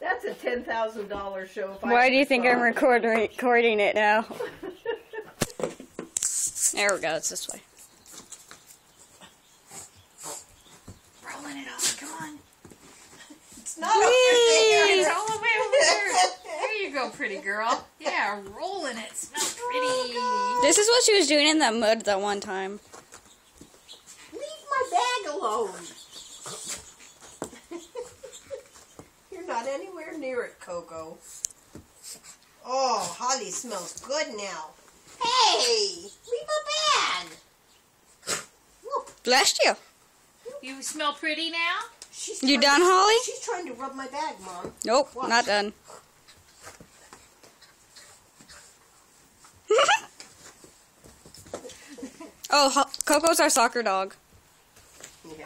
That's a $10,000 show. Why do you think I'm recording it now? There we go. It's this way. Rolling it on. Come on. It's not over there. It's all the way over there. There you go, pretty girl. Yeah, rolling it. Smells pretty. This is what she was doing in that mud that one time. Leave my bag alone. You're not anywhere near it, Coco. Oh, Holly smells good now. Hey, leave my bag. Look, Bless you. You smell pretty now? You done, Holly? She's trying to rub my bag, Mom. Nope, Watch. not done. Oh, Coco's our soccer dog. Yeah.